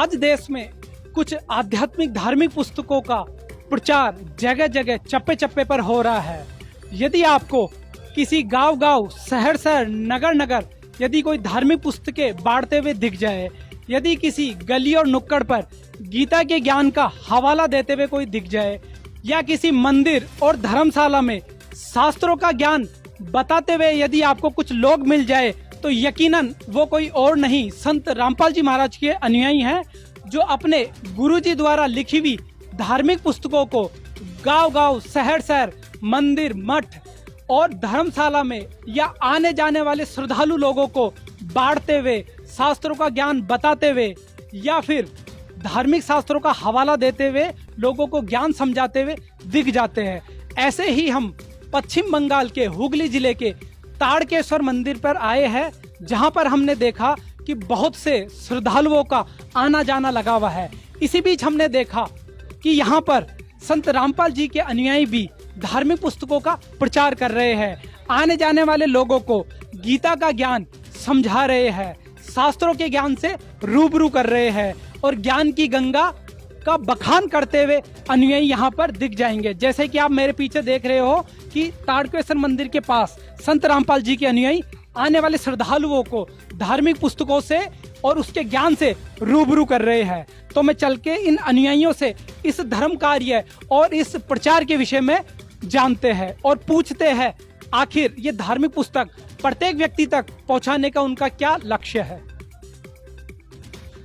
आज देश में कुछ आध्यात्मिक धार्मिक पुस्तकों का प्रचार जगह जगह चप्पे चप्पे पर हो रहा है। यदि आपको किसी गांव गांव, शहर शहर, नगर नगर यदि कोई धार्मिक पुस्तकें बांटते हुए दिख जाए, यदि किसी गली और नुक्कड़ पर गीता के ज्ञान का हवाला देते हुए कोई दिख जाए, या किसी मंदिर और धर्मशाला में शास्त्रों का ज्ञान बताते हुए यदि आपको कुछ लोग मिल जाए, तो यकीनन वो कोई और नहीं, संत रामपाल जी महाराज के अनुयायी हैं, जो अपने गुरुजी द्वारा लिखी हुई धार्मिक पुस्तकों को गांव-गांव, शहर-शहर, मंदिर, मठ और धर्मशाला में या आने जाने वाले श्रद्धालु लोगों को बांटते हुए, शास्त्रों का ज्ञान बताते हुए या फिर धार्मिक शास्त्रों का हवाला देते हुए लोगों को ज्ञान समझाते हुए दिख जाते हैं। ऐसे ही हम पश्चिम बंगाल के हुगली जिले के ताड़केश्वर मंदिर पर आए हैं, जहां पर हमने देखा कि बहुत से श्रद्धालुओं का आना जाना लगा हुआ है। इसी बीच हमने देखा कि यहाँ पर संत रामपाल जी के अनुयायी भी धार्मिक पुस्तकों का प्रचार कर रहे हैं, आने जाने वाले लोगों को गीता का ज्ञान समझा रहे हैं, शास्त्रों के ज्ञान से रूबरू कर रहे हैं और ज्ञान की गंगा का बखान करते हुए अनुयायी यहाँ पर दिख जाएंगे। जैसे कि आप मेरे पीछे देख रहे हो कि ताड़केश्वर मंदिर के पास संत रामपाल जी के अनुयायी आने वाले श्रद्धालुओं को धार्मिक पुस्तकों से और उसके ज्ञान से रूबरू कर रहे हैं। तो मैं चल के इन अनुयायियों से इस धर्म कार्य और इस प्रचार के विषय में जानते हैं और पूछते हैं, आखिर ये धार्मिक पुस्तक प्रत्येक व्यक्ति तक पहुंचाने का उनका क्या लक्ष्य है।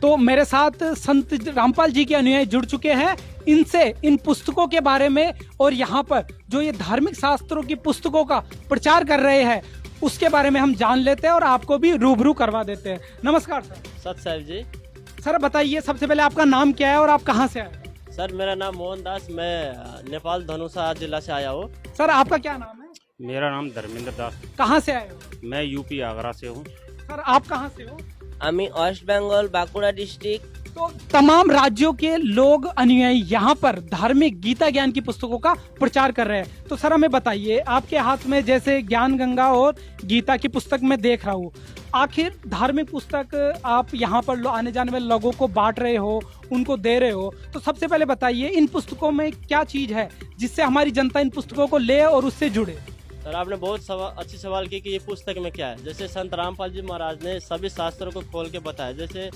तो मेरे साथ संत रामपाल जी के अनुयायी जुड़ चुके हैं। इनसे इन पुस्तकों के बारे में और यहाँ पर जो ये धार्मिक शास्त्रों की पुस्तकों का प्रचार कर रहे हैं उसके बारे में हम जान लेते हैं और आपको भी रूबरू करवा देते हैं। नमस्कार सर। सत साहिब जी। सर बताइए, सबसे पहले आपका नाम क्या है और आप कहाँ से आए? सर मेरा नाम मोहन दास, मैं नेपाल धनुषा जिला से आया हूँ। सर आपका क्या नाम है? मेरा नाम धर्मेंद्र दास। कहाँ से आए हो? मैं यूपी आगरा से हूँ। सर आप कहाँ से हो? আমি ওয়েস্ট বেঙ্গল বাঁকুড়া डिस्ट्रिक्ट। तो तमाम राज्यों के लोग अनुयायी यहाँ पर धार्मिक गीता ज्ञान की पुस्तकों का प्रचार कर रहे हैं। तो सर हमें बताइए, आपके हाथ में जैसे ज्ञान गंगा और गीता की पुस्तक मैं देख रहा हूँ, आखिर धार्मिक पुस्तक आप यहाँ पर आने जाने वाले लोगों को बांट रहे हो, उनको दे रहे हो, तो सबसे पहले बताइए इन पुस्तकों में क्या चीज है जिससे हमारी जनता इन पुस्तकों को ले और उससे जुड़े। सर आपने बहुत अच्छी सवाल की कि ये पुस्तक में क्या है। जैसे संत रामपाल जी महाराज ने सभी शास्त्रों को खोल के बताया। जैसे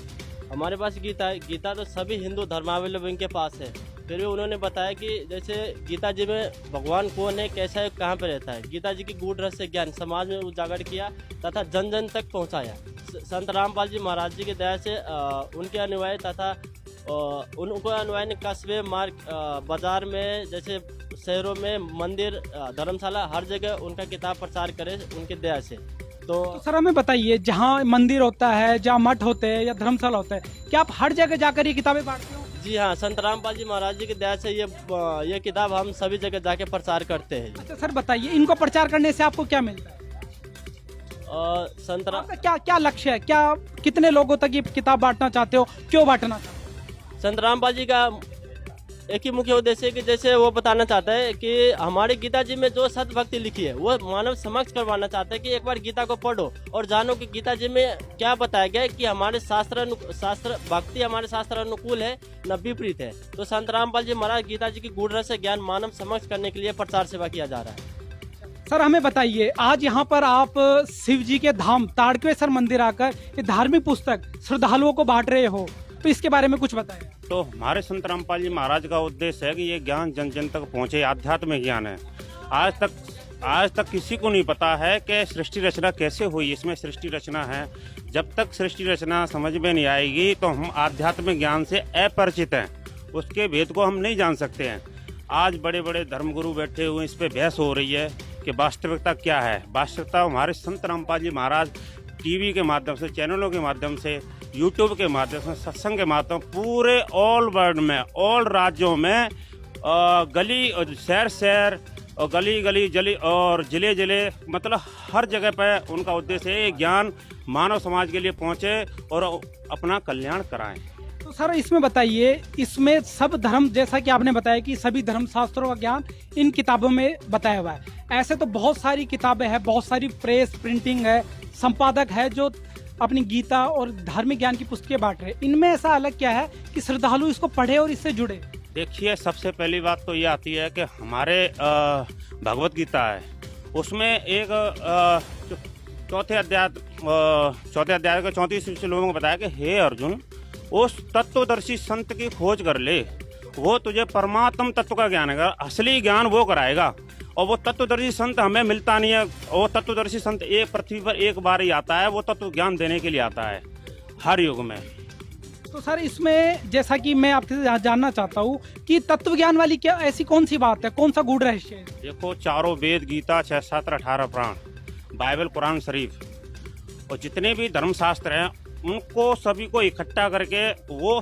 हमारे पास गीता है, गीता तो सभी हिंदू धर्मावलंबी के पास है, फिर भी उन्होंने बताया कि जैसे गीता जी में भगवान कौन है, कैसा है, कहाँ पे रहता है। गीता जी की गूढ़ रहस्य ज्ञान समाज में उजागर किया तथा जन जन तक पहुँचाया। संत रामपाल जी महाराज जी की दया से उनके अनुयायी तथा उनको अनुयायी ने कस्बे, मार्ग, बाजार में, जैसे शहरों में, मंदिर, धर्मशाला, हर जगह उनका किताब प्रचार करे उनकी दया से। तो सर हमें बताइए, जहाँ मंदिर होता है, जहाँ मठ होते हैं या धर्मशाला होता है, क्या आप हर जगह जाकर ये किताबें बांटते हो? जी हाँ, संत रामपाल जी महाराज जी की दया से ये किताब हम सभी जगह जाके प्रचार करते हैं। अच्छा सर बताइए, इनको प्रचार करने से आपको क्या मिलता है? संत क्या क्या लक्ष्य है, क्या कितने लोगों तक ये किताब बांटना चाहते हो, क्यों बांटना चाहते हो? संत रामपाल जी का एक ही मुख्य उद्देश्य है कि जैसे वो बताना चाहता है कि हमारी गीता जी में जो सत भक्ति लिखी है वो मानव समक्ष करवाना चाहता है कि एक बार गीता को पढ़ो और जानो कि गीता जी में क्या बताया गया है, कि हमारे शास्त्र भक्ति हमारे शास्त्र अनुकूल है न विपरीत है। तो संत रामपाल जी महाराज गीता जी की गूढ़ रहस्य ज्ञान मानव समक्ष करने के लिए प्रचार सेवा किया जा रहा है। सर हमें बताइए, आज यहाँ पर आप शिव जी के धाम ताड़केश्वर मंदिर आकर ये धार्मिक पुस्तक श्रद्धालुओं को बांट रहे हो, तो इसके बारे में कुछ बताएं। तो हमारे संत रामपाल जी महाराज का उद्देश्य है कि ये ज्ञान जन जन तक पहुँचे। आध्यात्मिक ज्ञान है। आज तक किसी को नहीं पता है कि सृष्टि रचना कैसे हुई। इसमें सृष्टि रचना है। जब तक सृष्टि रचना समझ में नहीं आएगी तो हम आध्यात्मिक ज्ञान से अपरिचित हैं, उसके भेद को हम नहीं जान सकते हैं। आज बड़े बड़े धर्मगुरु बैठे हुए इस पर बहस हो रही है कि वास्तविकता क्या है। वास्तविकता हमारे संत रामपाल जी महाराज टीवी के माध्यम से, चैनलों के माध्यम से, यूट्यूब के माध्यम से, सत्संग के माध्यम पूरे ऑल वर्ल्ड में, ऑल राज्यों में, गली और शहर और गली जली और जिले मतलब हर जगह पर उनका उद्देश्य है ज्ञान मानव समाज के लिए पहुंचे और अपना कल्याण कराएं। तो सर इसमें बताइए, इसमें सब धर्म, जैसा कि आपने बताया कि सभी धर्म शास्त्रों का ज्ञान इन किताबों में बताया हुआ है। ऐसे तो बहुत सारी किताबें हैं, बहुत सारी प्रेस प्रिंटिंग है, संपादक है जो अपनी गीता और धार्मिक ज्ञान की पुस्तकें बांट रहे हैं, इनमें ऐसा अलग क्या है कि श्रद्धालु इसको पढ़े और इससे जुड़े? देखिए, सबसे पहली बात तो ये आती है कि हमारे भगवत गीता है, उसमें एक चौथे अध्याय के 34 श्लोक में बताया कि हे अर्जुन, उस तत्वदर्शी संत की खोज कर ले, वो तुझे परमात्म तत्व का ज्ञान है, असली ज्ञान वो कराएगा। और वो तत्वदर्शी संत हमें मिलता नहीं है। वो तत्वदर्शी संत एक पृथ्वी पर एक बार ही आता है, वो तत्व ज्ञान देने के लिए आता है हर युग में। तो सर, इसमें जैसा कि मैं आपसे जानना चाहता हूँ कि तत्व ज्ञान वाली क्या ऐसी कौन सी बात है, कौन सा गूढ़ रहस्य है? देखो, चारों वेद, गीता, 6 शास्त्र, 18 पुराण, बाइबल, कुरान शरीफ और जितने भी धर्मशास्त्र हैं, उनको सभी को इकट्ठा करके वो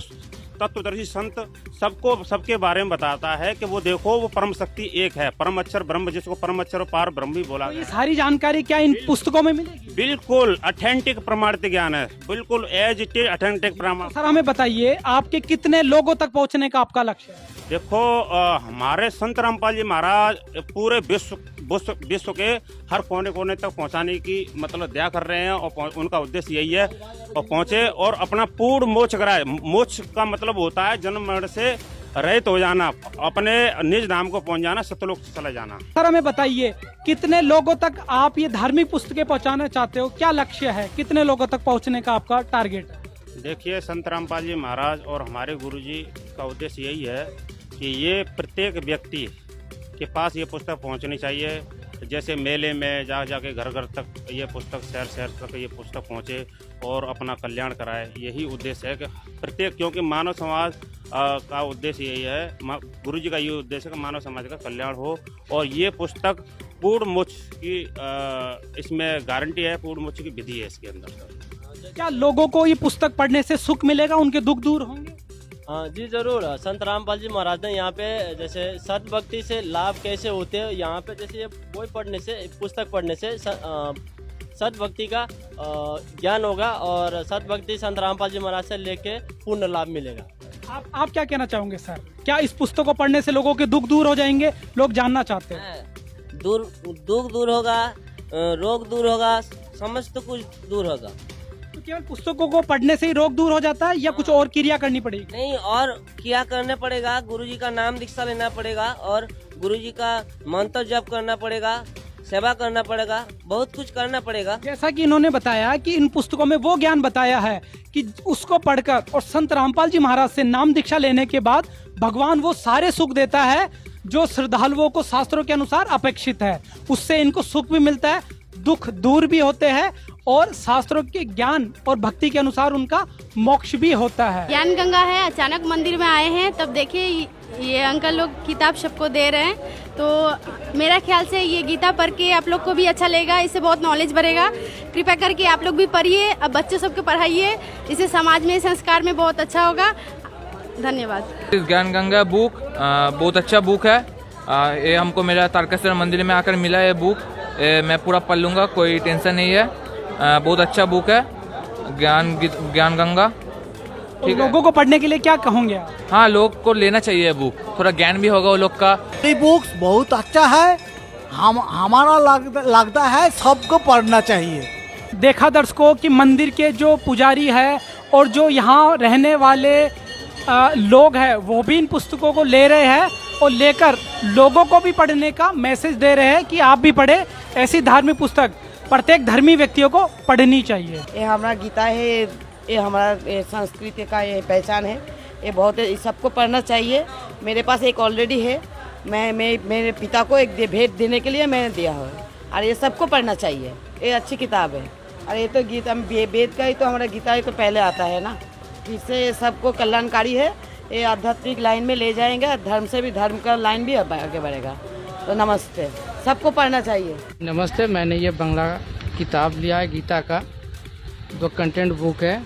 तत्वदर्शी संत सबको सबके बारे में बताता है कि वो देखो, वो परम शक्ति एक है, परम अक्षर ब्रह्म, जिसको परम अक्षर और पार ब्रह्म भी बोला तो गया ये है। सारी जानकारी क्या इन पुस्तकों में मिलेगी? बिल्कुल ऑथेंटिक प्रमाणित ज्ञान है, बिल्कुल एज इट इज ऑथेंटिक प्रमाण। सर, हमें बताइए, आपके कितने लोगों तक पहुंचने का आपका लक्ष्य है? देखो, हमारे संत रामपाल जी महाराज पूरे विश्व के हर कोने कोने तक पहुंचाने की मतलब दया कर रहे हैं, और उनका उद्देश्य यही है और पहुंचे और अपना पूर्ण मोक्ष कराए। मोक्ष का मतलब होता है जन्म मरण से रहित हो जाना, अपने निज धाम को पहुंच जाना, सतलोक से चला जाना। सर, हमें बताइए, कितने लोगों तक आप ये धार्मिक पुस्तकें पहुंचाना चाहते हो? क्या लक्ष्य है, कितने लोगों तक पहुंचने का आपका टारगेट है? देखिए, संत रामपाल जी महाराज और हमारे गुरुजी का उद्देश्य यही है कि ये प्रत्येक व्यक्ति के पास ये पुस्तक पहुंचनी चाहिए। जैसे मेले में जाके घर घर तक ये पुस्तक, शहर शहर तक ये पुस्तक पहुंचे और अपना कल्याण कराए। यही उद्देश्य है कि प्रत्येक, क्योंकि मानव समाज का उद्देश्य यही है, गुरुजी का ये उद्देश्य है कि मानव समाज का कल्याण हो। और ये पुस्तक पूर्ण मोक्ष की इसमें गारंटी है, पूर्ण मोक्ष की विधि है इसके अंदर। क्या लोगों को ये पुस्तक पढ़ने से सुख मिलेगा, उनके दुख दूर होंगे? हाँ जी, जरूर। संत रामपाल जी महाराज ने यहाँ पे जैसे सत भक्ति से लाभ कैसे होते हैं, यहाँ पे जैसे ये वही पढ़ने से, पुस्तक पढ़ने से सत भक्ति का ज्ञान होगा और सत भक्ति संत रामपाल जी महाराज से लेके पूर्ण लाभ मिलेगा। आप क्या कहना चाहोगे सर? क्या इस पुस्तक को पढ़ने से लोगों के दुख दूर हो जाएंगे? लोग जानना चाहते हैं। दुख दूर होगा, रोग दूर होगा, समस्त कुछ दूर होगा। तो केवल पुस्तकों को पढ़ने से ही रोग दूर हो जाता है या कुछ और क्रिया करनी पड़ेगी? नहीं, और क्या करना पड़ेगा, गुरुजी का नाम दीक्षा लेना पड़ेगा और गुरुजी का मंत्र जप करना पड़ेगा, सेवा करना पड़ेगा, बहुत कुछ करना पड़ेगा। जैसा कि इन्होंने बताया कि इन पुस्तकों में वो ज्ञान बताया है कि उसको पढ़कर और संत रामपाल जी महाराज से नाम दीक्षा लेने के बाद भगवान वो सारे सुख देता है जो श्रद्धालुओं को शास्त्रों के अनुसार अपेक्षित है। उससे इनको सुख भी मिलता है, दुख दूर भी होते हैं और शास्त्रों के ज्ञान और भक्ति के अनुसार उनका मोक्ष भी होता है। ज्ञान गंगा है, अचानक मंदिर में आए हैं, तब देखिए ये अंकल लोग किताब सबको दे रहे हैं, तो मेरा ख्याल से ये गीता पढ़ के आप लोग को भी अच्छा लगेगा, इससे बहुत नॉलेज बढ़ेगा। कृपया करके आप लोग भी पढ़िए, अब बच्चे सबको पढ़ाइए, इससे समाज में, संस्कार में बहुत अच्छा होगा। धन्यवाद। ज्ञान गंगा बुक बहुत अच्छा बुक है। ये हमको मेरा तारकेश्वर मंदिर में आकर मिला है बुक। मैं पूरा पढ़ लूँगा, कोई टेंशन नहीं है। बहुत अच्छा बुक है ज्ञान गंगा। तो लोगों को पढ़ने के लिए क्या कहोगे आप? हाँ, लोग को लेना चाहिए बुक, थोड़ा ज्ञान भी होगा वो लोग का। ये बुक्स बहुत अच्छा है, हमारा लगता है सबको पढ़ना चाहिए। देखा दर्शकों कि मंदिर के जो पुजारी है और जो यहाँ रहने वाले लोग हैं वो भी इन पुस्तकों को ले रहे हैं और लेकर लोगों को भी पढ़ने का मैसेज दे रहे हैं कि आप भी पढ़े। ऐसी धार्मिक पुस्तक प्रत्येक धर्मी व्यक्तियों को पढ़नी चाहिए। ये हमारा गीता है, ये हमारा संस्कृति का ये पहचान है, ये बहुत सबको पढ़ना चाहिए। मेरे पास एक ऑलरेडी है, मैं मेरे पिता को एक भेंट देने के लिए मैंने दिया है और ये सबको पढ़ना चाहिए। ये अच्छी किताब है और ये तो गीता वेद का ही तो हमारा गीता ही तो पहले आता है ना, इससे सबको कल्याणकारी है। ये आध्यात्मिक लाइन में ले जाएंगे, धर्म से भी धर्म का लाइन भी आगे बढ़ेगा। तो नमस्ते, सबको पढ़ना चाहिए। नमस्ते, मैंने ये बंगला किताब लिया है गीता का, जो कंटेंट बुक है,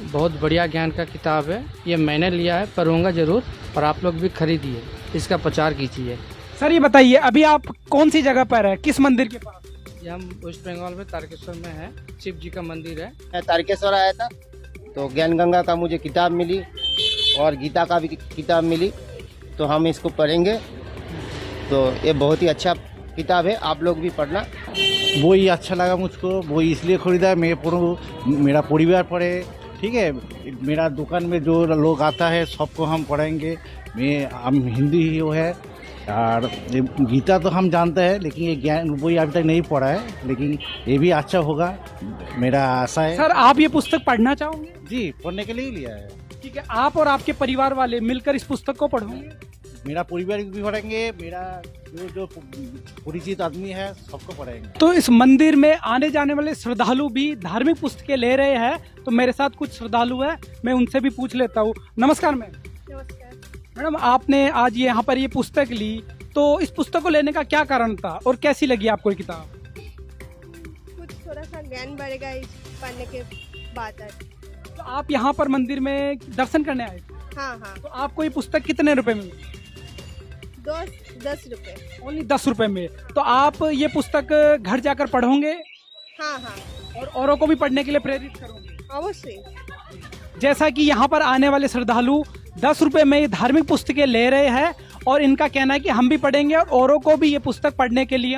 बहुत बढ़िया ज्ञान का किताब है। ये मैंने लिया है, पढ़ूंगा जरूर और आप लोग भी खरीदिए, इसका प्रचार कीजिए। सर ये बताइए, अभी आप कौन सी जगह पर है, किस मंदिर के पास? ये हम वेस्ट बंगाल में तारकेश्वर में है, शिव जी का मंदिर है। मैं तारकेश्वर आया था तो ज्ञान गंगा का मुझे किताब मिली और गीता का भी किताब मिली, तो हम इसको पढ़ेंगे। तो ये बहुत ही अच्छा किताब है, आप लोग भी पढ़ना। वही अच्छा लगा मुझको, वही इसलिए खरीदा। मेरा परिवार पढ़े, ठीक है। मेरा दुकान में जो लोग आता है सबको हम पढ़ाएंगे। हम हिंदी ही वो है, और गीता तो हम जानते हैं, लेकिन ये ज्ञान वही अभी तक नहीं पढ़ा है, लेकिन ये भी अच्छा होगा, मेरा आशा है। सर आप ये पुस्तक पढ़ना चाहोगे? जी, पढ़ने के लिए ही लिया है। ठीक है, आप और आपके परिवार वाले मिलकर इस पुस्तक को पढ़ोगे? मेरा परिवार भी पढ़ेंगे, मेरा जो परिचित आदमी है सबको पढ़ाएंगे। तो इस मंदिर में आने जाने वाले श्रद्धालु भी धार्मिक पुस्तकें ले रहे हैं, तो मेरे साथ कुछ श्रद्धालु हैं, मैं उनसे भी पूछ लेता हूँ। नमस्कार मैम। नमस्कार। मैडम आपने आज यहाँ पर ये पुस्तक ली, तो इस पुस्तक को लेने का क्या कारण था और कैसी लगी आपको ये किताब? कुछ थोड़ा सा ज्ञान बढ़ेगा इस पढ़ने के बाद। तो आप यहाँ पर मंदिर में दर्शन करने आए थे, हाँ हाँ, तो आपको ये पुस्तक कितने रुपए में मिली? 10 रुपए। ओनली 10 रुपए में। तो आप ये पुस्तक घर जाकर पढ़ोगे हाँ हाँ, और औरों को भी पढ़ने के लिए प्रेरित करोगे? अवश्य। जैसा कि यहाँ पर आने वाले श्रद्धालु 10 रुपए में ये धार्मिक पुस्तकें ले रहे हैं, और इनका कहना है कि हम भी पढ़ेंगे और औरों को भी ये पुस्तक पढ़ने के लिए